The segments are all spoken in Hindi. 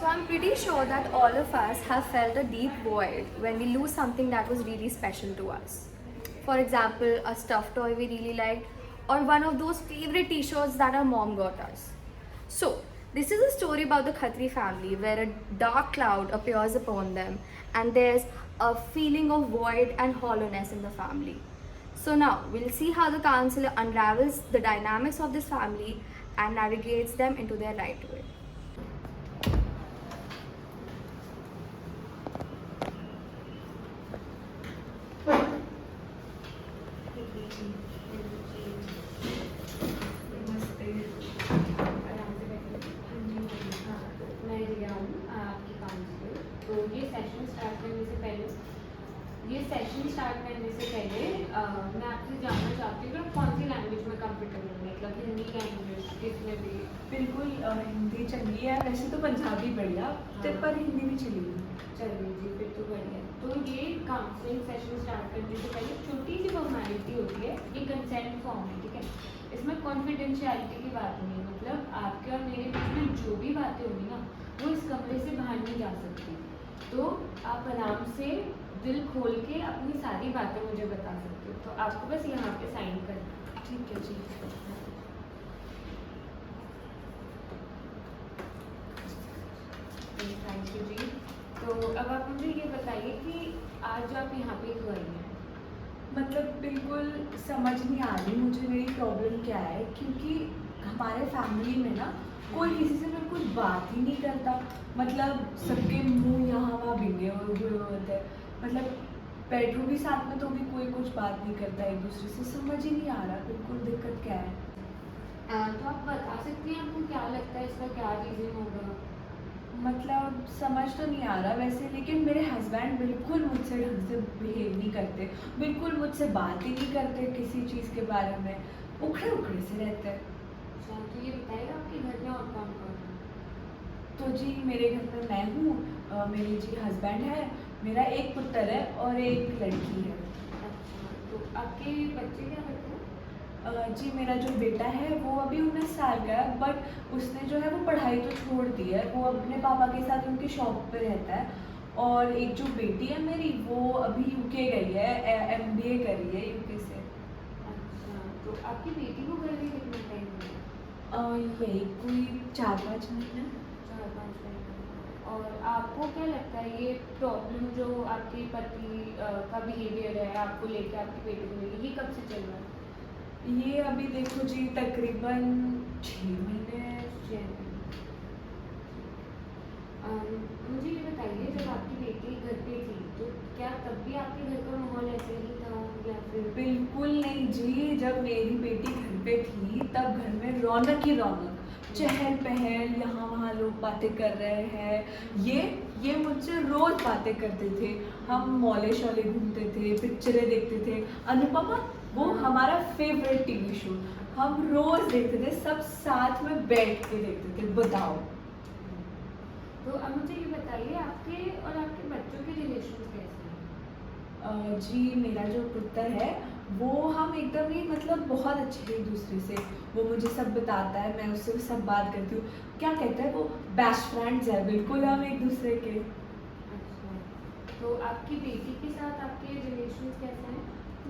I'm pretty sure that all of us have felt a deep void when we lose something that was really special to us. For example, a stuffed toy we really liked, or one of those favorite t shirts that our mom got us. So, this is a story about the Khatri family where a dark cloud appears upon them and there's a feeling of void and hollowness in the family. So, now we'll see how the counselor unravels the dynamics of this family and navigates them into their right way. मैं रिया हूँ आपकी काउंसलर। तो ये सेशन स्टार्ट करने से पहले मैं आपसे जानना चाहती हूँ कि आप कौन सी लैंग्वेज में कंफर्टेबल हैं, मतलब हिंदी या इंग्लिश, किसमें भी? बिल्कुल हिंदी चलिए है, वैसे तो पंजाबी बढ़िया पर हिंदी भी चलेगी। चलिए जी, फिर तो बढ़िया। तो ये काउंसलिंग सेशन स्टार्ट करने से पहले छोटी सी फॉर्मेलिटी होती है, ये कंसेंट फॉर्म है, ठीक है। इसमें कॉन्फिडेंशियलिटी की बात नहीं है, मतलब आपके और मेरे बीच में जो भी बातें होंगी ना, वो इस कमरे से बाहर नहीं जा सकती। तो आप आराम से दिल खोल के अपनी सारी बातें मुझे बता सकते हो। तो आपको बस यहाँ पे साइन करना। ठीक है जी। थैंक यू जी। तो अब आप मुझे ये बताइए कि आज आप यहाँ पे क्यों आई हैं? मतलब बिल्कुल समझ नहीं आ रही मुझे मेरी प्रॉब्लम क्या है, क्योंकि हमारे फैमिली में ना कोई किसी से बिल्कुल बात ही नहीं करता। मतलब सबके मुंह यहाँ वहाँ भिंगे हुए होते हैं। मतलब बैठो भी साथ में तो भी कोई कुछ बात नहीं करता एक दूसरे से। समझ ही नहीं आ रहा बिल्कुल दिक्कत क्या है। तो आप बता सकती हैं आपको क्या लगता है इसका क्या रीज़न होगा? मतलब समझ तो नहीं आ रहा वैसे, लेकिन मेरे हस्बैंड बिल्कुल मुझसे ढंग से बिहेव नहीं करते, बिल्कुल मुझसे बात ही नहीं करते किसी चीज़ के बारे में, उखड़े उखड़े से रहते हैं। अच्छा, तो ये बताइएगा आपके घर में और कौन कौन है? तो जी मेरे घर में मैं हूँ, मेरे जी हस्बैंड है, मेरा एक पुत्र है और एक लड़की है। अच्छा, तो आपके बच्चे क्या करते हैं? जी मेरा जो बेटा है वो अभी 19 साल का है, बट उसने जो है वो पढ़ाई तो छोड़ दी है, वो अपने पापा के साथ उनकी शॉप पे रहता है। और एक जो बेटी है मेरी वो अभी यूके गई है, MBA कर रही है यूके से। अच्छा, तो आपकी बेटी को घर में कितना टाइम हुआ? यही कोई 4-5 महीने। 4-5 महीने। और आपको क्या लगता है ये प्रॉब्लम जो आपके पति का बिहेवियर है आपको लेके, आपकी बेटी को लेके, ये कब से चल रहा है? ये अभी देखो जी तकरीबन 6 महीने। मुझे ये बताइए, जब आपकी बेटी घर पे थी तो क्या तब भी आपके घर का माहौल ऐसे ही था या फिर? बिल्कुल नहीं जी, जब मेरी बेटी घर पे थी तब घर में रौनक ही रौनक, चहल पहल, यहाँ वहाँ लोग बातें कर रहे हैं। ये मुझसे रोज बातें करते थे, हम मॉले शॉले घूमते थे, पिक्चरें देखते थे। अनुपमा वो हमारा फेवरेट टीवी शो, हम रोज देखते थे, सब साथ में बैठ के देखते थे। बताओ। तो अब मुझे ये बताइए आपके और आपके बच्चों के रिलेशन कैसे हैं? जी मेरा जो पुत्र है वो हम एकदम ही मतलब बहुत अच्छे हैं एक दूसरे से। वो मुझे सब बताता है, मैं उससे सब बात करती हूँ। क्या कहते हैं वो, बेस्ट फ्रेंड्स है बिल्कुल हम एक दूसरे के। अच्छा, तो आपकी बेटी के साथ आपके रिलेशन कैसे हैं?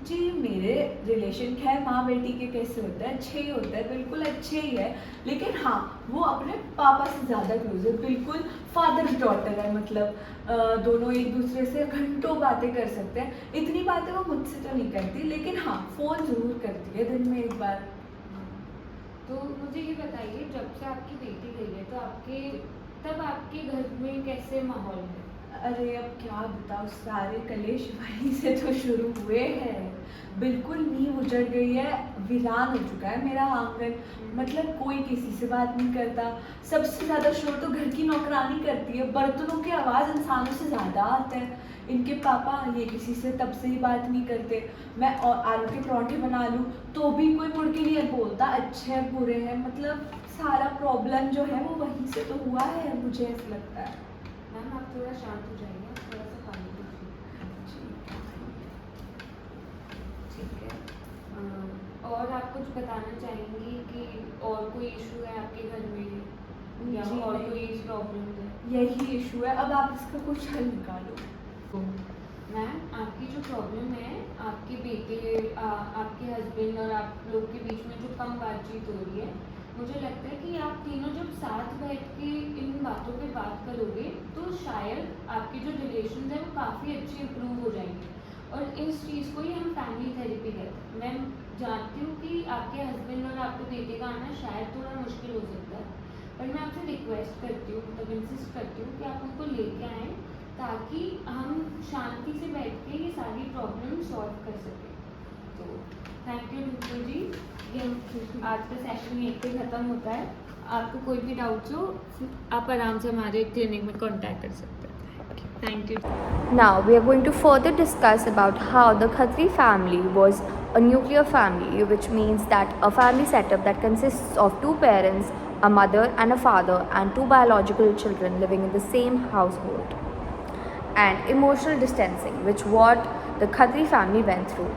जी मेरे रिलेशन खैर माँ बेटी के कैसे होते हैं, अच्छे ही होते हैं, बिल्कुल अच्छे ही है। लेकिन हाँ वो अपने पापा से ज़्यादा क्लोज है, बिल्कुल फादर डॉटर है। मतलब दोनों एक दूसरे से घंटों बातें कर सकते हैं। इतनी बातें वो मुझसे तो नहीं करती, लेकिन हाँ फ़ोन ज़रूर करती है दिन में एक बार। तो मुझे ये बताइए, जब से आपकी बेटी गई है तो तब आपके घर में कैसे माहौल है? अरे अब क्या बताओ, सारे कलेश वहीं से तो शुरू हुए हैं। बिल्कुल नींव उजड़ गई है, वीरान हो चुका है मेरा आंगन। मतलब कोई किसी से बात नहीं करता। सबसे ज़्यादा शोर तो घर की नौकरानी करती है, बर्तनों की आवाज़ इंसानों से ज़्यादा आता है। इनके पापा ये किसी से तब से ही बात नहीं करते। मैं और आलू के पराठे बना लूँ तो भी कोई मुड़ के नहीं बोलता अच्छे हैं बुरे हैं। मतलब सारा प्रॉब्लम जो है वो वहीं से तो हुआ है, मुझे ऐसा लगता है। मैम आप थोड़ा शांत हो जाइए, आप थोड़ा सा पानी पीजिए। ठीक है। और आप कुछ बताना चाहेंगी कि और कोई इशू है आपके घर में या जी और नहीं। कोई प्रॉब्लम है? यही इशू है, अब आप इसका कुछ हल निकालो। मैम आपकी जो प्रॉब्लम है, आपके बेटे आपके हस्बैंड और आप लोग के बीच में जो कम बातचीत हो रही है, मुझे लगता है कि आप तीनों जब साथ बैठ के इन बातों पे बात करोगे तो शायद आपके जो रिलेशन है वो काफ़ी अच्छे इम्प्रूव हो जाएंगे। और इस चीज़ को ही हम फैमिली थेरेपी कहते हैं। मैं जानती हूँ कि आपके हस्बैंड और आपके बेटे का आना शायद थोड़ा मुश्किल हो सकता है, पर मैं आपसे रिक्वेस्ट करती हूँ, मतलब इंसिस्ट करती हूँ कि आप उनको लेके आएँ ताकि हम शांति से बैठ के ये सारी प्रॉब्लम सॉल्व कर सकें। तो थैंक यू डिम्पल जी, ये आज का सेशन यहीं पे ख़त्म होता है। आपको कोई भी डाउट्स हो आप आराम से हमारे क्लिनिक में कांटेक्ट कर सकते हैं। Thank you. Now we are going to further discuss about how the Khatri family was a nuclear family, which means that a family setup that consists of two parents, a mother and a father, and two biological children living in the same household. And emotional distancing, which what the Khatri family went through.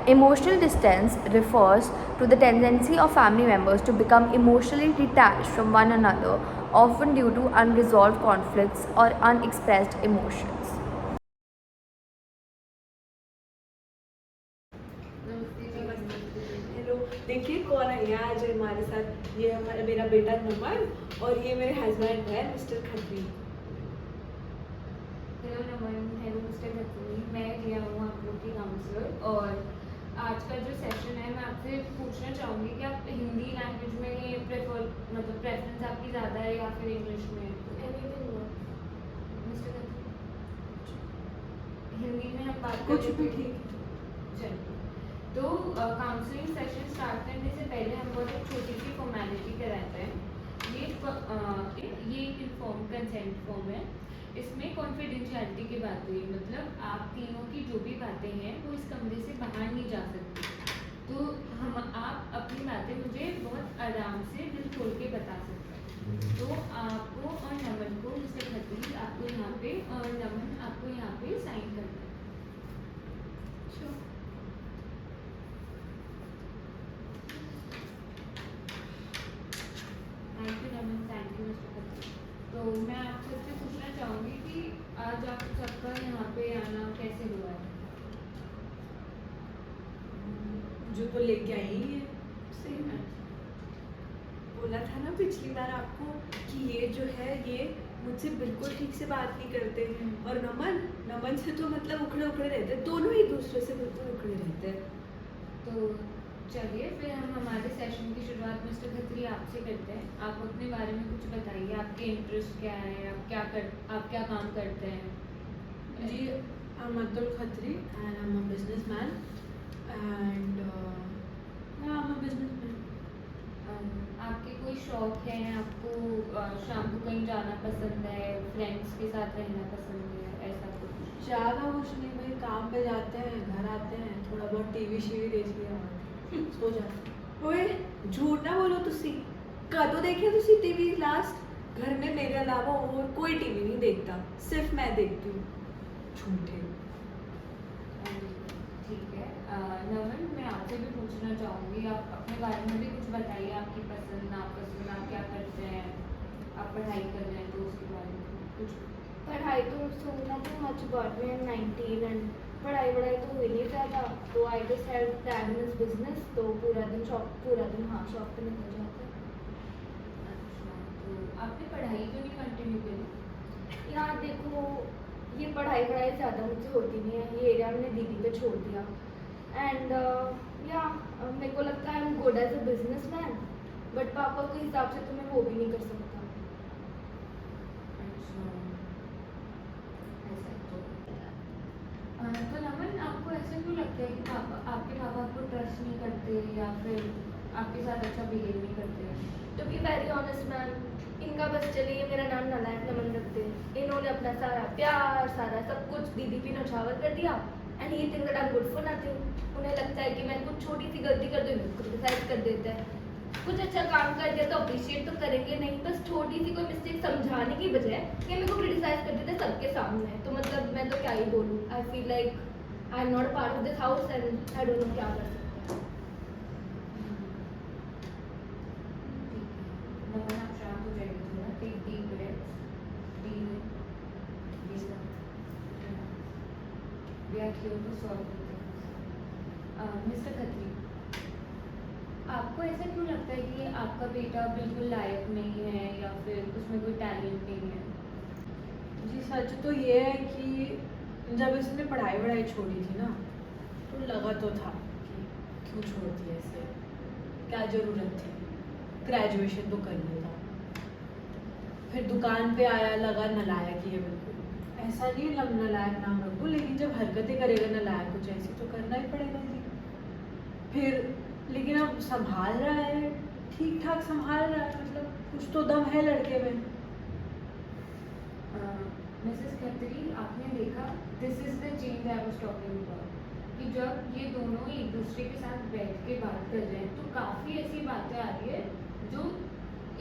Emotional distance refers to the tendency of family members to become emotionally detached from one another, often due to unresolved conflicts or unexpressed emotions. Hello, देखिए कौन है यहाँ आज हमारे साथ। ये हमारा मेरा बेटा नमन और ये मेरे हस्बैंड है मिस्टर खत्री। हेलो नमन, हेलो मिस्टर खत्री, मैं रिया हूँ आप लोग की काउंसलर। और आज का जो सेशन है मैं आपसे पूछना चाहूँगी कि आप हिंदी लैंग्वेज में मतलब प्रेफरेंस आपकी ज़्यादा है या फिर इंग्लिश में? मिस्टर खत्री, हिंदी में हम बात कुछ करें भी तो- ठीक। चलिए, तो काउंसलिंग सेशन स्टार्ट करने से पहले हम बहुत एक छोटी सी फॉर्मेलिटी कराते हैं। ये एक इन्फॉर्म कंसेंट फॉर्म है। इसमें कॉन्फिडेंशियलिटी की बात हुई, मतलब आप तीनों की जो भी बातें हैं वो इस कमरे से बाहर नहीं जा सकती। तो आप अपनी बातें मुझे बहुत आराम से दिल खोल के बता सकते हैं। तो आपको और नमन को, मिस्टर खत्री आपको यहाँ पे और नमन आपको यहाँ पे साइन करना है। Thank you Naman, thank you mister Khatri. तो मैं आप सबसे पूछना चाहूँगी कि आज आप सबका यहाँ पे आना कैसे हुआ है? जो तो लेके आई है सही में। बोला था ना पिछली बार आपको कि ये जो है ये मुझसे बिल्कुल ठीक से बात नहीं करते। और नमन से तो मतलब उखड़े उखड़े रहते हैं, दोनों ही दूसरे से बिल्कुल उखड़े रहते हैं। तो चलिए फिर हम हमारे सेशन की शुरुआत मिस्टर खत्री आपसे करते हैं। आप अपने बारे में कुछ बताइए, आपके इंटरेस्ट क्या है, आप क्या काम करते हैं? जी, I'm Atul Khatri and I'm a businessman and yeah, I'm a businessman. आपके कोई शौक हैं? आपको शाम को कहीं जाना पसंद है, फ्रेंड्स के साथ रहना पसंद है, ऐसा कुछ? ज़्यादा कुछ नहीं भाई, काम पे जाते हैं, घर आते हैं, थोड़ा बहुत टीवी शीवी देख लिया और सो जाते हैं। ओए झूठ ना बोलो, तुसी कदों देखिए तुसी टीवी लास्ट? घर में मेरे अलावा और कोई टीवी नहीं देखता, सिर्फ मैं देखती हूँ। झूठे। ठीक है। नमन, मैं आपसे भी पूछना चाहूँगी, आप अपने बारे में भी कुछ बताइए, आपकी पसंद नापसंद, आप क्या करते हैं, आप पढ़ाई कर रहे हैं तो उसके बारे में कुछ। पढ़ाई तो सोचना तो मच अबाउट में 19 एंड पढ़ाई तो हुई नहीं ज़्यादा, तो I just had dad in business, तो पूरा दिन शॉप पे निकल जाता है। अच्छा, तो आपने पढ़ाई क्यों नहीं कंटिन्यू करी? यार देखो, ये पढ़ाई ज़्यादा मुझसे होती नहीं है, ये एरिया मैंने दीदी पे छोड़ दिया। एंड या मेरे को लगता है I am good as a businessman, but पापा के हिसाब से तो मैं वो भी नहीं कर सकता। तो नमन, आपको ऐसा क्यों लगता है कि आपके पापा आपको ट्रस्ट नहीं करते या फिर आपके साथ अच्छा बिहेव नहीं करते? To be very honest ma'am, इनका बस चलिए मेरा नाम नालायक नमन रखते हैं। इन्होंने अपना सारा प्यार, सारा सब कुछ दीदी पे नौछावर कर दिया and he think that I am good for nothing. उन्हें लगता है कि मैं कुछ छोटी सी गलती कर दूँ क्रिटिसाइज कर देते हैं, कुछ अच्छा काम कर दिया तो अप्रिशिएट तो करेंगे नहीं, बस छोटी सी कोई मिस्टेक समझाने की बजाय ये मेरे को क्रिटिसाइज कर देते सबके सामने। तो मतलब मैं तो क्या ही बोलूँ, आई feel like I am not part of this house and I don't no क्या कर सकते हैं। नमन, आप शांत हो जाइए थोड़ा, take deep breath. right here to solve the things. Mr. Khatri, आपको ऐसा क्यों लगता है कि आपका बेटा बिल्कुल लायक नहीं है या फिर उसमें कोई टैलेंट नहीं है? जी सच तो ये है कि जब इसने पढ़ाई वढ़ाई छोड़ी थी ना, तो लगा तो था कि क्यों छोड़ दिया इसे, क्या ज़रूरत थी, ग्रेजुएशन तो कर लेता। फिर दुकान पे आया, लगा नालायक ही है बिल्कुल। ऐसा नहीं लग नालायक नाम रखो, लेकिन जब हरकतें करेगा नालायक कुछ ऐसी तो करना ही पड़ेगा जी। फिर लेकिन अब संभाल रहा है, ठीक ठाक संभाल रहा है, मतलब कुछ तो दम है लड़के में। मिसेस खत्री, आपने देखा, this is the change I was talking about, कि जब ये दोनों एक दूसरे के साथ बैठ के बात कर रहे हैं तो काफ़ी ऐसी बातें आ रही है जो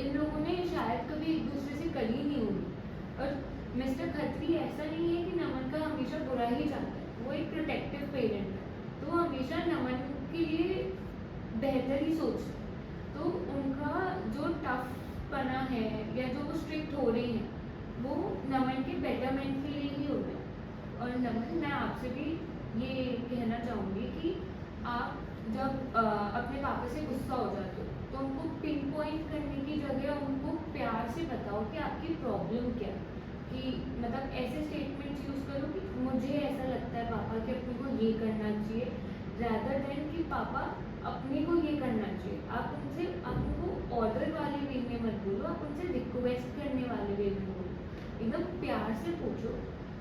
इन लोगों ने शायद कभी एक दूसरे से करी नहीं होगी। और मिस्टर खत्री, ऐसा नहीं है कि नमन का हमेशा बुरा ही चाहता है, वो एक प्रोटेक्टिव पेरेंट है, तो वो हमेशा नमन के लिए बेहतर ही सोचते हैं। तो उनका जो टफ पना है या जो वो स्ट्रिक्ट हो रही हैं वो नमन के बेटरमेंट के लिए ही हो रहा है। और नमन, मैं आपसे भी ये कहना चाहूँगी कि आप जब अपने पापा से गुस्सा हो जाते हो तो उनको पिन पॉइंट करने की जगह उनको प्यार से बताओ कि आपकी प्रॉब्लम क्या है। कि मतलब ऐसे स्टेटमेंट्स यूज़ करो कि मुझे ऐसा लगता है पापा कि अपने को ये करना चाहिए, रैदर देन कि पापा अपने को ये करना चाहिए। आप उनको ऑर्डर वाले वे में मत बोलो, आप उनसे रिक्वेस्ट करने वाले वे में बोलो, एकदम प्यार से पूछो,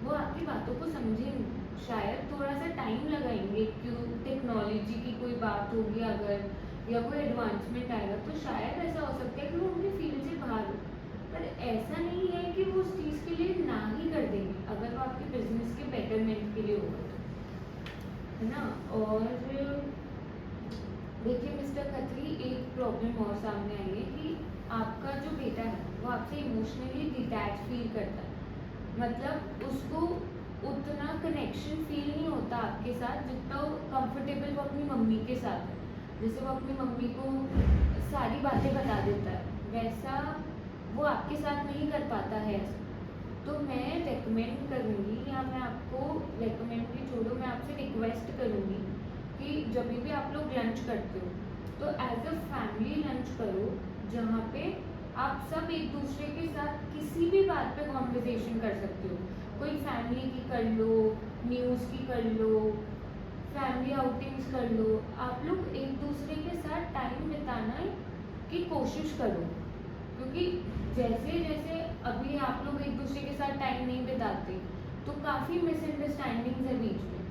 वो आपकी बातों को समझेंगे। शायद थोड़ा सा टाइम लगाएंगे, क्यों टेक्नोलॉजी की कोई बात होगी अगर या कोई एडवांसमेंट आएगा तो शायद ऐसा हो सकता है कि वो उनकी फील्ड से बाहर हो, पर ऐसा नहीं है कि वो उस चीज़ के लिए ना ही कर देंगे अगर वो आपके बिजनेस के बेटरमेंट के लिए होगा तो, है ना। और देखिए मिस्टर खत्री, एक प्रॉब्लम और सामने आई है कि आपका जो बेटा है वो आपसे इमोशनली डिटैच फील करता है, मतलब उसको उतना कनेक्शन फील नहीं होता आपके साथ जितना कंफर्टेबल वो अपनी मम्मी के साथ है। जैसे वो अपनी मम्मी को सारी बातें बता देता है, वैसा वो आपके साथ नहीं कर पाता है। तो मैं रेकमेंड करूँगी, या मैं आपको रेकमेंड भी छोड़ो, मैं आपसे रिक्वेस्ट करूँगी कि जब भी आप लोग लंच करते हो तो एज अ फैमिली लंच करो, जहाँ पे आप सब एक दूसरे के साथ किसी भी बात पे कॉन्वर्सेशन कर सकते हो। कोई फैमिली की कर लो, न्यूज़ की कर लो, फैमिली आउटिंग्स कर लो, आप लोग एक दूसरे के साथ टाइम बिताना की कोशिश करो। क्योंकि जैसे जैसे अभी आप लोग एक दूसरे के साथ टाइम नहीं बिताते तो काफ़ी मिसअंडरस्टैंडिंग्स है बीच में,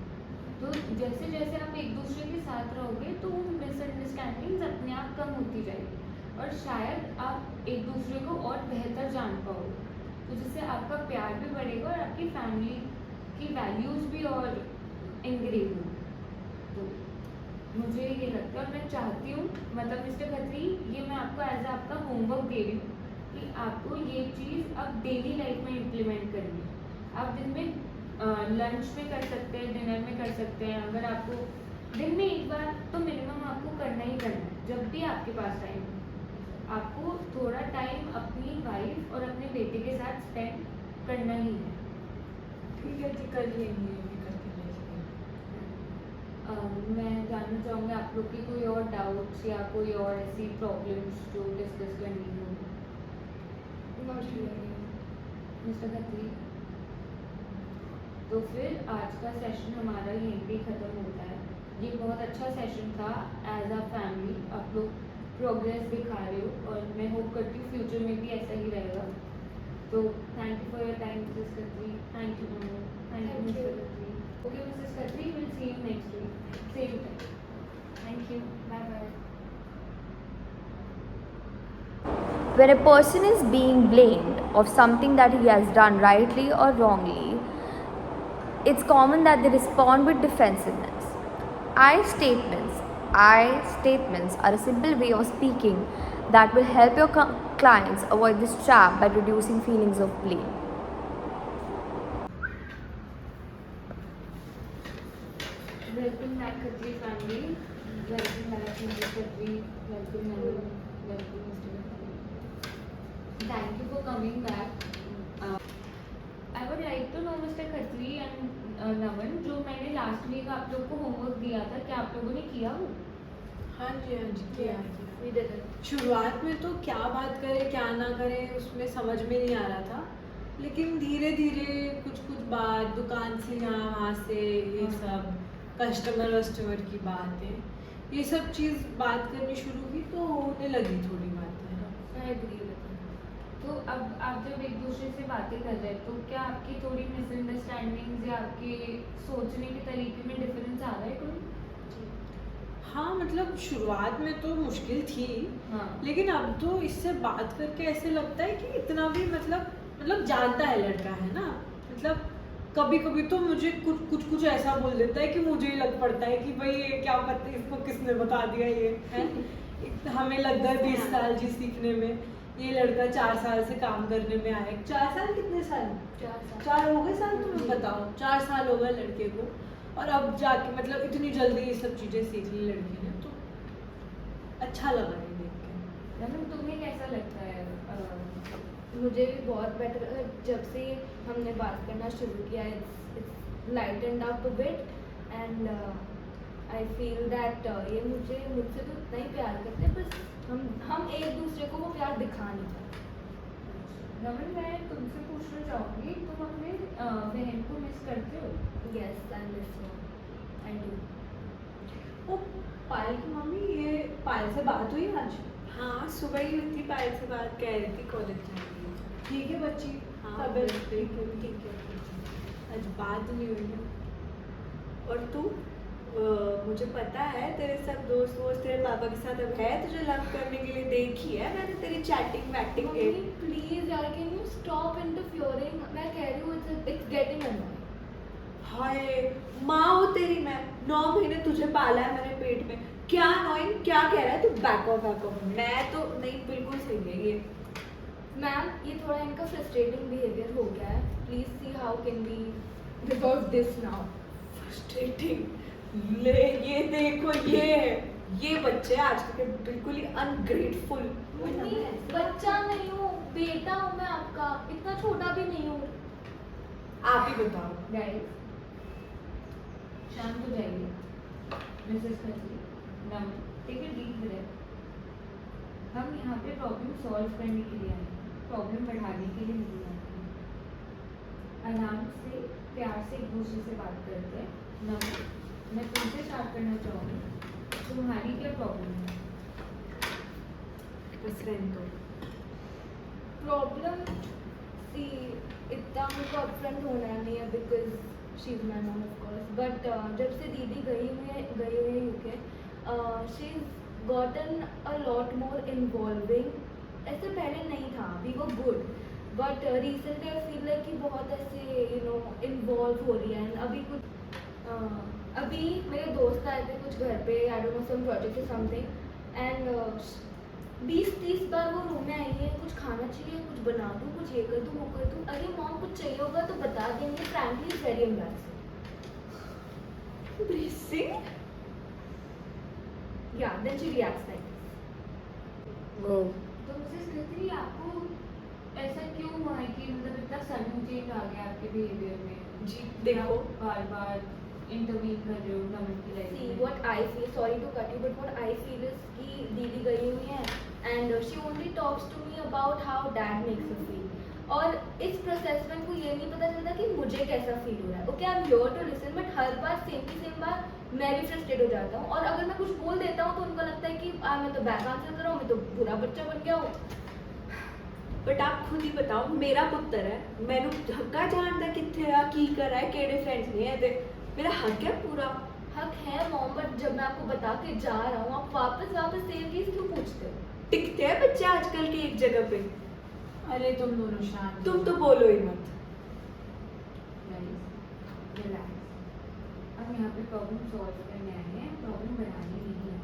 तो जैसे जैसे आप एक दूसरे के साथ रहोगे तो वो मिसअंडरस्टैंडिंग्स अपने आप कम होती जाएगी और शायद आप एक दूसरे को और बेहतर जान पाओगे, तो जिससे आपका प्यार भी बढ़ेगा और आपकी फैमिली की वैल्यूज़ भी और इंग्रेव होंगी। तो मुझे ये लगता है और मैं चाहती हूँ, मतलब मिस्टर खत्री, ये मैं आपको एज आपका होमवर्क दे रही हूँ कि आपको ये चीज़ अब डेली लाइफ में इम्प्लीमेंट करनी है। आप दिन में लंच में कर सकते हैं, डिनर में कर सकते हैं, अगर आपको दिन में एक बार तो मिनिमम आपको करना ही करना है। जब भी आपके पास टाइम हो आपको थोड़ा टाइम अपनी वाइफ और अपने बेटे के साथ स्पेंड करना ही है। ठीक है जी, कर लेंगे, ये करके लेंगे। मैं जानना चाहूँगी आप लोग की कोई और डाउट्स या कोई और ऐसी प्रॉब्लम्स जो डिस्कस करनी हो। मिस्टर खत्री, तो फिर आज का सेशन हमारा यहीं पे ख़त्म होता है। ये बहुत अच्छा सेशन था एज अ फैमिली, आप लोग प्रोग्रेस दिखा रहे हो और मैं होप करती हूँ फ्यूचर में भी ऐसा ही रहेगा। तो thank you for your time Mrs Khatri, thank you mummy, thank you mister Khatri. Okay Mrs Khatri, will see you next week same time. Thank you. Bye bye. When a person is being blamed of something that he has done rightly or wrongly, it's common that they respond with defensiveness. I statements are a simple way of speaking that will help your clients avoid this trap by reducing feelings of blame. Welcome back Khatri family, welcome back Mrs. Khatri, welcome Naman, welcome Mr. Khatri. Thank you for coming back. I would like to know mister Khatri and Naman, जो मैंने लास्ट वीक आप लोग को होमवर्क दिया था, क्या आप लोगों ने किया वो? हाँ जी किया We did it. शुरुआत में तो क्या बात करें क्या ना करें उसमें समझ में नहीं आ रहा था, लेकिन धीरे धीरे कुछ कुछ बात दुकान से यहाँ वहाँ से ये सब कस्टमर की बातें ये सब चीज़ बात करनी शुरू की तो होने लगी थोड़ी बातें। I agree with you. तो अब आप जब एक दूसरे से बातें कर रहे हैं तो क्या आपकी थोड़ी मिसअंडरस्टैंडिंग्स या आपके सोचने के तरीके में डिफरेंस आ रहा है कोई? हाँ मतलब शुरुआत में तो मुश्किल थी, हाँ। लेकिन अब तो इससे बात करके ऐसे लगता है कि इतना भी मतलब जानता है लड़का है ना, मतलब कभी कभी तो मुझे कुछ ऐसा बोल देता है कि मुझे ही लग पड़ता है कि भाई ये क्या पता इसको किसने बता दिया ये है। हमें लगता है 20 साल जी सीखने में, ये लड़का 4 साल से काम करने में आया। 4 साल कितने साल? 4 हो गए साल, तुम्हें बताओ 4 साल हो गए लड़के को, और अब जाके मतलब इतनी जल्दी ये सब चीज़ें सीख ली लड़की ने, तो अच्छा लगा ये देख के। मतलब तुम्हें कैसा लगता है? मुझे भी बहुत बेटर, जब से हमने बात करना शुरू किया, it's lightened up a bit and I feel that ये मुझसे तो इतना ही प्यार करते हैं, बस हम एक दूसरे को वो प्यार दिखा नहीं पाते। रमन, मैं तुमसे पूछना चाहूँगी, तुम अपने बहन को मिस करते हो? Yes I miss you, I do. Oh Payal की मम्मी, ये पायल से बात हुई आज? हाँ सुबह ही हुई थी, पायल से बात कह रही थी कॉलेज जाएंगी। ठीक है बच्ची, हाँ तबीयत ठीक है। आज बात नहीं हुई है। और तू मुझे पता है तेरे सब दोस्त वोस्त तेरे पापा के साथ अब है, तुझे लव करने के लिए देखी है मैंने तेरी चैटिंग वैटिंग के। मम्मी प्लीज यार, कैन यू स्टॉप इंटरफियरिंग? मैं कह रही हूँ इट्स गेटिंग अननोइंग। हाय माँ हो तेरी मैं, 9 महीने तुझे पाला है मैंने पेट में, क्या अनोइंग क्या कह रहा है तू? बैक ऑफ मैं तो नहीं, बिल्कुल सही है ये। मैम ये थोड़ा इनका फ्रस्ट्रेटिंग बिहेवियर हो गया है, please see how can we resolve this now. Frustrating ले, ये देखो ये बच्चे आजकल के बिल्कुल ही अनग्रेटफुल। मम्मी बच्चा नहीं हूँ, बेटा हूँ मैं आपका, इतना छोटा भी नहीं हूँ। आप ही बताओ। गाइस, शांत हो जाइए। Mrs Khatri, Naman, take a deep breath. हम यहाँ पे प्रॉब्लम सॉल्व करने के लिए आए हैं, प्रॉब्लम बढ़ाने के लिए नहीं आए हैं। आराम से प्यार से एक दूसरे से बात करते हैं। नमन, मैं तुमसे स्टार्ट करना चाहूँगी, तुम्हारी क्या प्रॉब्लम है? बस रहने दो। प्रॉब्लम सी, इतना मुझको अपफ्रंट होना नहीं है because she is my mom of course, but जब से दीदी गई हुई है UK, she is gotten a lot more involving. ऐसे पहले नहीं था, we were good, but recently I feel like कि बहुत ऐसे यू नो इन्वॉल्व हो रही है। अभी कुछ अभी मेरे दोस्त आए थे कुछ घर पे, I don't know some project और समथिंग, एंड 20-30 बार वो रूम में आई है, कुछ खाना चाहिए, कुछ बना दूँ, कुछ ये कर दूँ, वो कर दूँ। अरे मॉम कुछ चाहिए होगा तो बता देंगे, frankly is very embarrassing. Embarrassing? Yeah, then she reacts like this. वो तो मिसेस खत्री, आपको ऐसा क्यों हुआ है कि मतलब इतना सडन चेंज आ गया आपके बिहेवियर में? जी देखो, बार बार इंटरवीन कर रहे हो नमन की लाइफ See में। what I feel, sorry to cut you, but what I feel is कि दीदी गई हुई है and she only talks to me about how dad makes her feel. और इस प्रोसेस में उनको ये नहीं पता चलता कि मुझे कैसा फील हो रहा है। Okay I am here to listen, but हर बार सेम बार मैं भी फ्रस्ट्रेट हो जाता हूँ, और अगर मैं कुछ बोल देता हूँ तो उनको लगता है कि मैं तो बैक आंसर कर रहा हूँ, मैं तो बुरा बच्चा बन गया हूँ। बट आप खुद ही बताओ, मेरा पुत्र है, मैंने हक्का जानता कितने आ की करा है, केड़े फ्रेंड्स नहीं है, मेरा हक है पूरा। हक है मॉम, बट जब मैं आपको बता के जा रहा हूँ आप वापस सेम चीज क्यों पूछते हो? टिकते हैं बच्चे आजकल के एक जगह पे। अरे तुम दोनों शांत तुम तो बोलो ही मत। रिलैक्स, अब यहाँ पे प्रॉब्लम सॉल्व करने आए हैं, प्रॉब्लम बढ़ाने नहीं आए।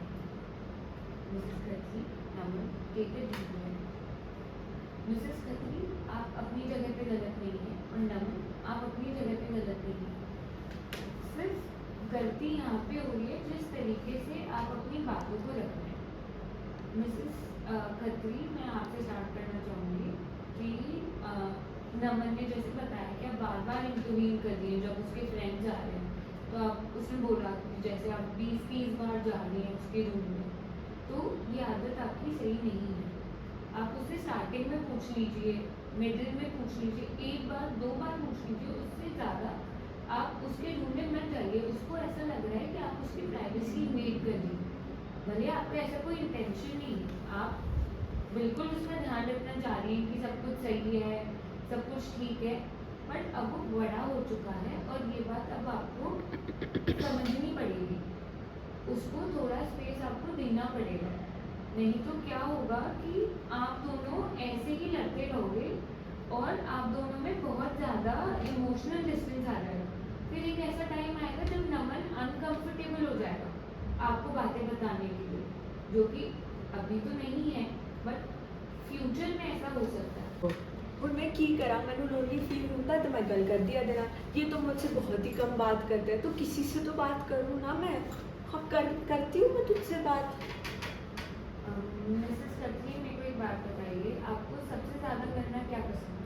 Mrs Khatri, Naman, take a deep breath. Mrs Khatri, आप अपनी जगह पे गलत नहीं है, और नमन, आप अपनी जगह पे गलत नहीं है। सिर्फ गलती यहाँ पे हो रही है जिस तरीके से आप अपनी बातों को रख रहे हैं। मिसेस खत्री, मैं आपसे स्टार्ट करना चाहूँगी कि नमन ने जैसे बताया कि आप बार बार इंटरवीन कर दिए जब उसके फ्रेंड्स आ रहे हैं, तो आप उसने बोला कि जैसे आप 20-30 बार जा रही हैं उसके रूम में, तो ये आदत आपकी सही नहीं है। आप उससे स्टार्टिंग में पूछ लीजिए, मिडिल में पूछ लीजिए, 1 बार 2 बार पूछ लीजिए, उससे ज़्यादा आप उसके रूम में मत जाइए। उसको ऐसा लग रहा है कि आप उसकी प्राइवेसी इन्वेड कर रही हैं, भले आपका ऐसा कोई इंटेंशन नहीं है, आप बिल्कुल उसका ध्यान रखना चाह रही हैं कि सब कुछ सही है, सब कुछ ठीक है, बट अब वो बड़ा हो चुका है और ये बात अब आपको समझनी पड़ेगी। उसको थोड़ा स्पेस आपको देना पड़ेगा, नहीं तो क्या होगा कि आप दोनों ऐसे ही लड़ते रहोगे और आप दोनों में बहुत ज़्यादा इमोशनल डिस्टेंस आ जाएगा। फिर एक ऐसा टाइम आएगा जब नमन अनकंफर्टेबल हो जाएगा आपको बातें बताने के लिए, जो कि अभी तो नहीं है बट फ्यूचर में ऐसा हो सकता है। ਹੁਣ मैं की करा, मैंने लोनली फील होता तो मैं गल कर दिया देना। ये तो मुझसे बहुत ही कम बात करते हैं, तो किसी से तो बात करूँ ना मैं। हाँ करती हूँ मैं तुझसे बात। मिसेस खत्री, मेरे को एक बात बताइए, आपको सबसे ज़्यादा करना क्या पसंद है?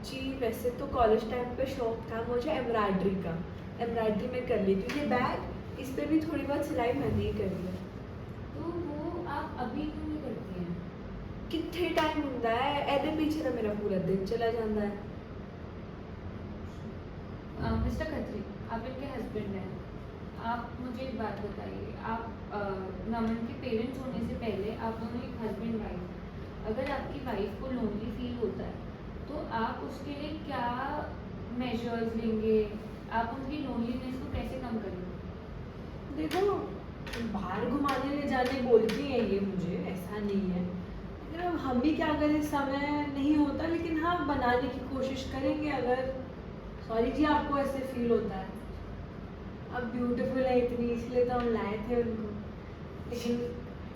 जी वैसे तो कॉलेज टाइम पे शौक था मुझे एम्ब्रॉयडरी का। एम्ब्रॉयडरी में कर लेती हूँ। ये बैग, इस पर भी थोड़ी बहुत सिलाई मैंने ही करी है। तो वो आप अभी क्यों नहीं करती हैं? कितने टाइम ਹੁੰਦਾ है, ਇਹਦੇ पीछे तो मेरा पूरा दिन चला जाता है। मिस्टर खत्री, आप इनके हस्बैंड हैं, आप मुझे एक बात बताइए, आप नमन के पेरेंट्स होने से पहले आप दोनों एक हस्बैंड वाइफ, अगर आपकी वाइफ को लोनली फील होता है तो आप उसके लिए क्या मेजर्स लेंगे, आप उनकी लोनलीनेस को कैसे कम करेंगे? देखो, बाहर घुमाने ले जाने बोलती है ये मुझे, ऐसा नहीं है, लेकिन अब हम भी क्या करें, समय नहीं होता, लेकिन हाँ बनाने की कोशिश करेंगे। अगर सॉरी जी आपको ऐसे फील होता है, अब ब्यूटीफुल है इतनी इसलिए तो हम लाए थे उनको, लेकिन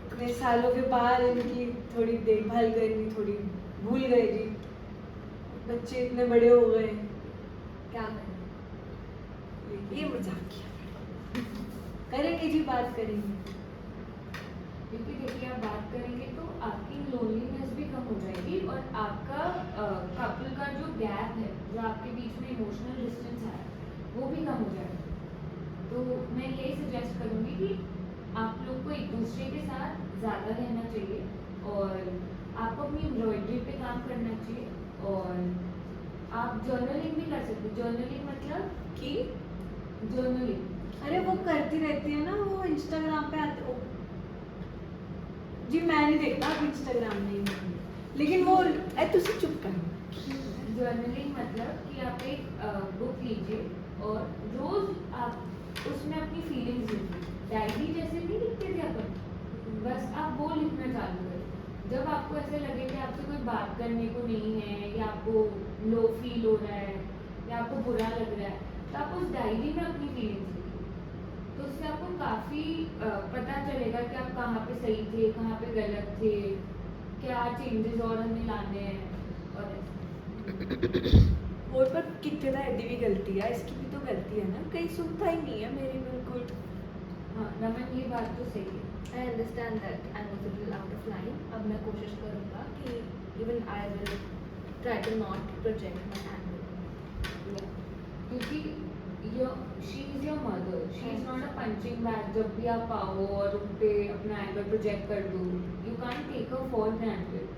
इतने सालों के बाद इनकी थोड़ी देखभाल करनी थोड़ी भूल गए जी। बच्चे इतने बड़े हो गए, क्या करें। ये मजाक किया। करेंगे जी, बात करेंगे। क्योंकि देखिए आप बात करेंगे तो आपकी लोनलीनेस भी कम हो जाएगी और आपका कपल का जो गैप है, जो आपके बीच में इमोशनल डिस्टेंस है, वो भी कम हो जाएगा। तो मैं यही सजेस्ट करूँगी कि आप लोग को एक दूसरे के साथ ज़्यादा रहना चाहिए और आपको अपनी एम्ब्रॉयडरी पे काम करना चाहिए और आप जर्नलिंग भी कर सकते हैं। जर्नलिंग मतलब कि जर्नलिंग अरे वो करती रहती है ना, वो इंस्टाग्राम पे आते ओ, जी मैं नहीं देखता आप इंस्टाग्राम नहीं, लेकिन वो तुझसे चुप कर। जर्नलिंग मतलब कि आप एक बुक लीजिए और रोज आप उसमें अपनी फीलिंग्स लिखिए। डायरी जैसे नहीं लिखते थे अपन, बस आप वो लिखना चालू करें। जब आपको ऐसे लगे कि आपसे कोई बात करने को नहीं है या आपको लो फील हो रहा है या आपको बुरा लग रहा है, तो आप उस डायरी में अपनी फीलिंग्स लिखिए। तो उससे आपको काफ़ी पता चलेगा कि आप कहाँ पे सही थे, कहाँ पे गलत थे, क्या चेंजेस और हमें लाने हैं और ऐसे। और पर कितने ना ऐसी भी गलती है, इसकी भी तो गलती है ना, कहीं सुनता ही नहीं है मेरी बिल्कुल। हाँ नमन, ये बात तो सही है। I understand that I was a little out of line. अब मैं कोशिश करूँगा कि even I will try to not project my anger, क्योंकि she is your mother, she is not a punching bag. जब भी आप आओ और उन पे अपना एंगर प्रोजेक्ट कर दो, you can't take a for granted.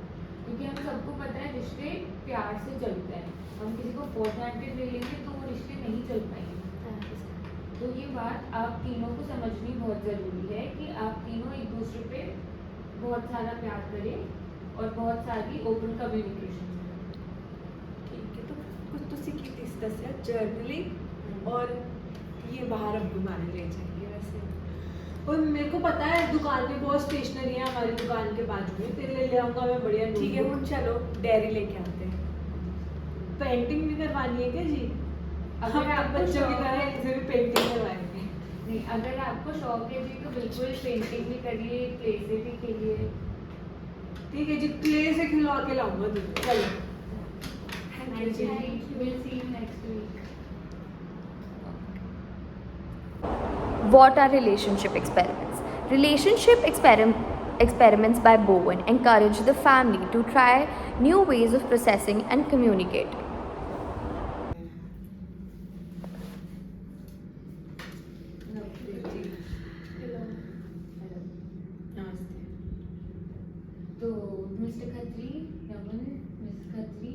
क्योंकि हम सबको पता है रिश्ते प्यार से चलते हैं, हम किसी को फॉर ग्रांटेड ले लेंगे तो वो रिश्ते नहीं चल पाएंगे। तो ये बात आप तीनों को समझनी बहुत ज़रूरी है कि आप तीनों एक दूसरे पे बहुत सारा प्यार करें और बहुत सारी ओपन कम्युनिकेशन। ठीक है, तो कुछ तो सीखी थी दसिया जर्नलिंग और ये बाहर अब घुमाने ले जाएंगे वैसे। और मेरे को पता है दुकान पे बहुत स्टेशनरी है हमारी दुकान के बाजू में, तेरे लिए ले आऊंगा मैं बढ़िया। ठीक है, हम चलो डायरी लेके आते हैं। पेंटिंग भी करवानी है क्या जी? अगर हम आपको बच्चों की शौक तरह है- इनसे भी पेंटिंग करवाएंगे। नहीं, अगर आपको शौक है जी तो बिल्कुल पेंटिंग भी करिए, क्ले से भी खेलिए। ठीक है जी, क्ले से खिलवा के लाऊंगा तुझे, चलो। Thank you ji. We'll see you next week. What are relationship experiments? Relationship experiment experiments by Bowen encourage the family to try new ways of processing and communicate. नमस्ते। तो mister Khatri, Yemen, miss Khatri,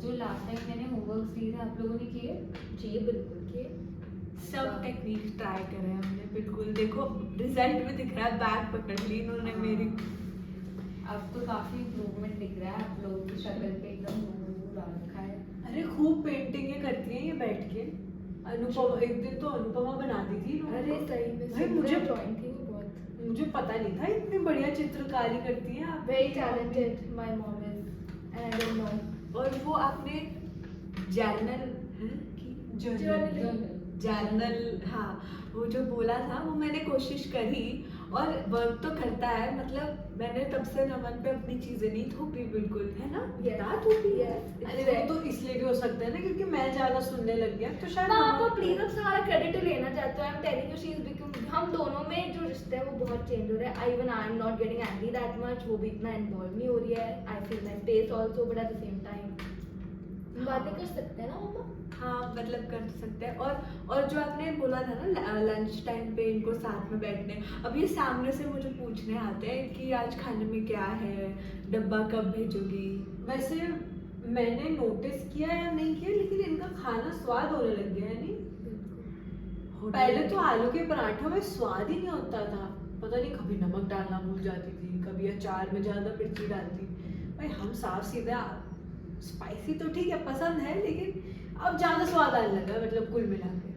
जो लास्ट टाइम मैंने होमवर्क दिए थे आप लोगों ने किए? जी बिल्कुल किए। सब टेक्निक ट्राई करे हमने, बिल्कुल। देखो रिजल्ट में दिख रहा है, बैग पकड़ ली इन्होंने मेरी। अब तो काफी इम्प्रूवमेंट दिख रहा है आप लोगों की शक्ल पे, एकदम नूर आ रखा है। अरे खूब पेंटिंगें करती हैं ये बैठ के। अनुपमा, एक दिन तो अनुपमा बनाती थी इन्होंने। अरे सही में भाई मुझे ड्राइंग थी वो बहुत मुझे पता नहीं था इतनी बढ़िया चित्रकारी करती हैं आप। Very talented my mom is and I don't no. और वो आपने जर्नल जर्नल, हाँ वो जो बोला था वो मैंने कोशिश करी, और वर्क तो करता है। मतलब मैंने तब से नमन पे अपनी चीजें नहीं थोपी, बिल्कुल, है ना? Yeah. थोपी है। Yes. अरे वो तो इसलिए भी हो सकता है ना क्योंकि मैं ज्यादा सुनने लग गया, तो शायद पापा नमन- प्लीज अब सारा क्रेडिट लेना चाहते हो। I am telling you she is become, हम दोनों में जो रिश्ता है वो बहुत चेंज हो रहा है। Even I am not getting angry that much, वो भी इतना इन्वॉल्व नहीं हो रही है। I feel my space also, but at the same time बातें कर सकते हैं ना मम्मा। हाँ मतलब कर सकते हैं। और जो आपने बोला था ना लंच टाइम पे इनको साथ में बैठने, अब ये सामने से मुझे पूछने आते हैं कि आज खाने में क्या है, डब्बा कब भेजोगी। वैसे मैंने नोटिस किया या नहीं किया, लेकिन इनका खाना स्वाद होने लग गया है, नहीं? पहले तो आलू के पराठों में स्वाद ही नहीं होता था, पता नहीं कभी नमक डालना भूल जाती थी, कभी अचार में ज़्यादा मिर्ची डालती। भाई हम साफ सीधा, स्पाइसी तो ठीक है पसंद है, लेकिन अब ज़्यादा स्वाद आने लगा है, मतलब कुल मिला के।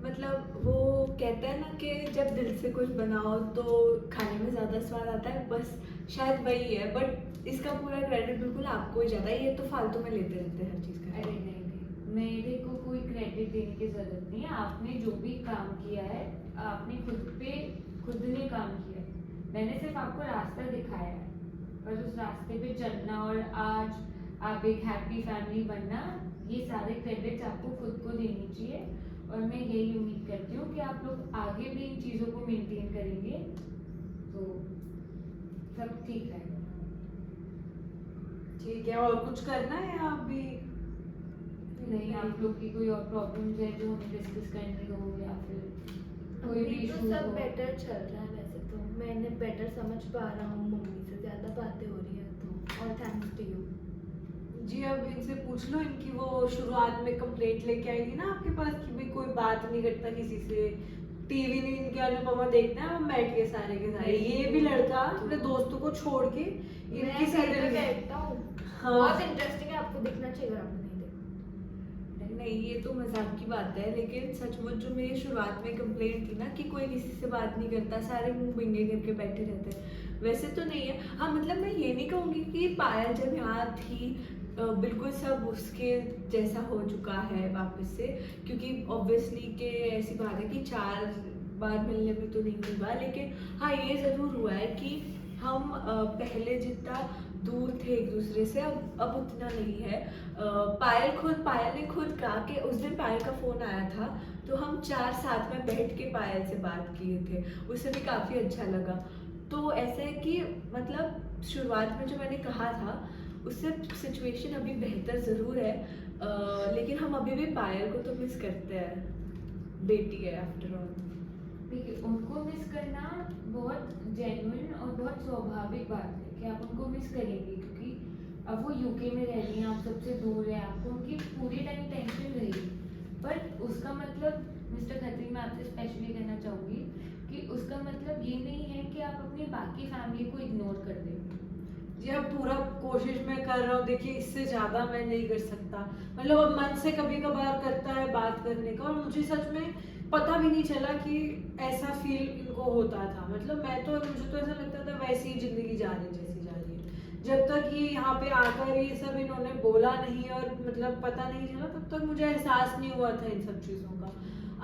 मतलब वो कहते हैं ना कि जब दिल से कुछ बनाओ तो खाने में ज़्यादा स्वाद आता है, बस शायद वही है। बट इसका पूरा क्रेडिट बिल्कुल आपको ही जाता है, ये तो फालतू में लेते रहते हैं हर चीज़ का। अरे नहीं, मेरे को कोई क्रेडिट देने की जरूरत नहीं है। आपने जो भी काम किया है, आपने खुद ने काम किया है। मैंने सिर्फ आपको रास्ता दिखाया है, बस उस रास्ते पे चलना और आज आप एक हैप्पी फैमिली बनना, ये सारे क्रेडिट्स आपको खुद को देनी चाहिए। और मैं यही उम्मीद करती हूँ कि आप लोग आगे भी इन चीज़ों को मेंटेन करेंगे तो सब ठीक रहेगा। ठीक है, और कुछ करना है आप भी? नहीं, आप लोग की कोई और प्रॉब्लम्स है जो हमें डिस्कस करनी हो, या फिर कोई भी अभी तो इशू सब हो? बेटर चल रहा है वैसे तो। मैंने बेटर समझ पा रहा हूँ, मम्मी से ज़्यादा बातें हो रही है तो, और थैंक्स टू यू। जी अब इनसे पूछ लो, इनकी वो शुरुआत में कंप्लेंट लेके आई थी ना आपके पास कि भाई कोई बात नहीं करता किसी से, टीवी नहीं इनके अनुपमा देखते हैं, हम बैठ के सारे के सारे। ये भी लड़का अपने दोस्तों को छोड़ के मैं इनकी घर साइड पे बैठता हूँ, हाँ। बहुत इंटरेस्टिंग है, आपको दिखना चाहिए अगर आपने नहीं देखा। नहीं ये तो मजाक की बात है, लेकिन सचमुच जो मेरी शुरुआत में कंप्लेंट थी ना कि कोई किसी से बात नहीं करता, सारे मुंह बिंगे करके बैठे रहते हैं, वैसे तो नहीं है। हाँ मतलब मैं ये नहीं कहूँगी कि पायल जब यहाँ थी बिल्कुल सब उसके जैसा हो चुका है वापस से, क्योंकि ऑब्वियसली के ऐसी बात है कि 4 बार मिलने में तो नहीं होगा, लेकिन हाँ ये ज़रूर हुआ है कि हम पहले जितना दूर थे एक दूसरे से अब उतना नहीं है। पायल ने खुद कहा कि उस दिन पायल का फ़ोन आया था तो हम 4 साथ में बैठ के पायल से बात किए थे, उसे भी काफ़ी अच्छा लगा। तो ऐसा है कि मतलब शुरुआत में जो मैंने कहा था उससे सिचुएशन अभी बेहतर ज़रूर है, लेकिन हम अभी भी पायल को तो मिस करते हैं, बेटी है आफ्टर ऑल। देखिए, उनको मिस करना बहुत जेन्युइन और बहुत स्वाभाविक बात है कि आप उनको मिस करेंगे, क्योंकि अब वो यूके में रह रही हैं, आप सबसे दूर है, आपको उनकी पूरी टाइम टेंशन रहेगी। बट उसका मतलब मिस्टर खत्री, मैं आपसे स्पेशली कहना चाहूँगी कि उसका मतलब ये नहीं है कि आप अपनी बाकी फैमिली को इग्नोर कर दें। जी अब पूरा कोशिश मैं कर रहा हूँ, देखिए इससे ज़्यादा मैं नहीं कर सकता। मतलब अब मन से कभी कभार करता है बात करने का, और मुझे सच में पता भी नहीं चला कि ऐसा फील इनको होता था। मतलब मुझे तो ऐसा लगता था वैसी ही ज़िंदगी जा रही जैसी जा रही है। जब तक ये यहाँ पे आकर ये सब इन्होंने बोला नहीं और मतलब पता नहीं चला, तब तक मुझे एहसास नहीं हुआ था इन सब चीज़ों का।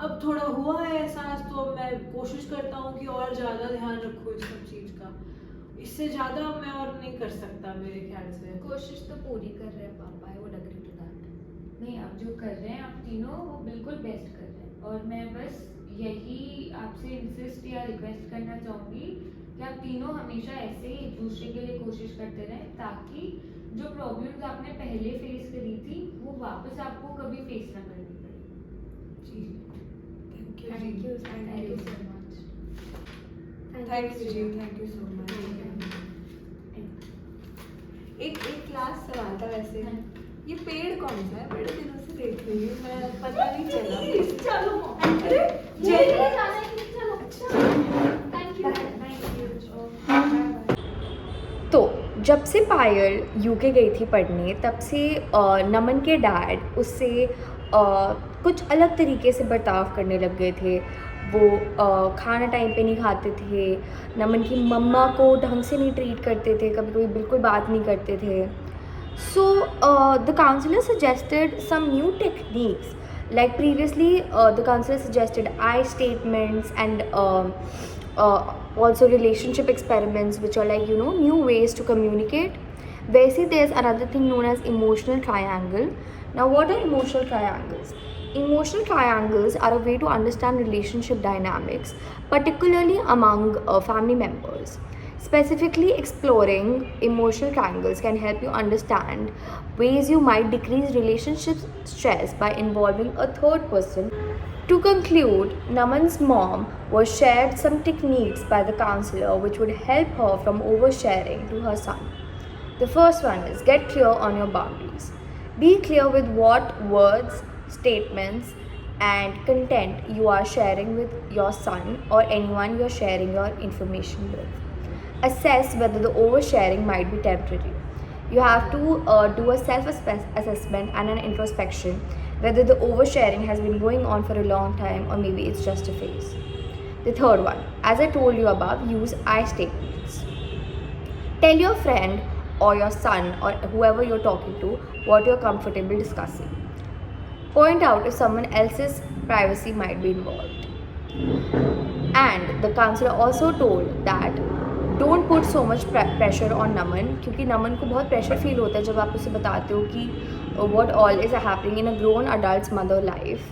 अब थोड़ा हुआ है एहसास, तो अब मैं कोशिश करता हूँ कि और ज़्यादा ध्यान रखूँ इस सब चीज़ का। इससे ज़्यादा मैं और नहीं कर सकता मेरे ख्याल से। कोशिश तो पूरी कर रहे हैं पापा, I would agree to that. नहीं, आप जो कर रहे हैं आप तीनों वो बिल्कुल बेस्ट कर रहे हैं, और मैं बस यही आपसे इंसिस्ट या रिक्वेस्ट करना चाहूँगी कि आप तीनों हमेशा ऐसे ही एक दूसरे के लिए कोशिश करते रहें ताकि जो प्रॉब्लम्स आपने पहले फेस करी थी वो वापस आपको कभी फेस ना करनी पड़े। जी thank you Thank you, Thank you so much. Thank you जी, थैंक यू सो मच। एक लास्ट सवाल था वैसे, हाँ। ये पेड़ कौन सा है? बड़े दिनों से देख रही हूँ मैं, पता नहीं चला। चलो अरे चलो जाना है, चलो थैंक यू तो जब से पायल यूके गई थी पढ़ने तब से नमन के डैड उससे कुछ अलग तरीके से बर्ताव करने लग गए थे। वो खाना टाइम पे नहीं खाते थे, नमन की मम्मा को ढंग से नहीं ट्रीट करते थे, कभी कभी बिल्कुल बात नहीं करते थे। So the counselor suggested some new techniques. Like previously, the counselor suggested I statements and also relationship experiments, which are like new ways to communicate. Basically, there's another thing known as emotional triangle. Now, what are emotional triangles? Emotional triangles are a way to understand relationship dynamics, particularly among family members. Specifically, exploring emotional triangles can help you understand ways you might decrease relationship stress by involving a third person. To conclude, Naman's mom was shared some techniques by the counselor which would help her from oversharing to her son. The first one is get clear on your boundaries. Be clear with what words, statements, and content you are sharing with your son or anyone you're sharing your information with. Assess whether the oversharing might be temporary. You have to do a self assessment and an introspection whether the oversharing has been going on for a long time or maybe it's just a phase. The third one, as I told you above, use I statements. Tell your friend or your son or whoever you're talking to what you're comfortable discussing. Point out if someone else's privacy might be involved. And the counselor also told that don't put so much pressure on Naman, क्योंकि नमन को बहुत प्रेशर फील होता है जब आप उसे बताते हो कि what all is happening in a grown adult's mother life.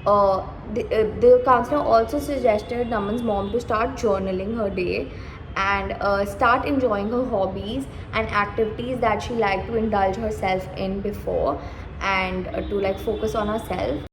The counselor also suggested Naman's mom to start journaling her day and start enjoying her hobbies and activities that she liked to indulge herself in before, and to like focus on herself.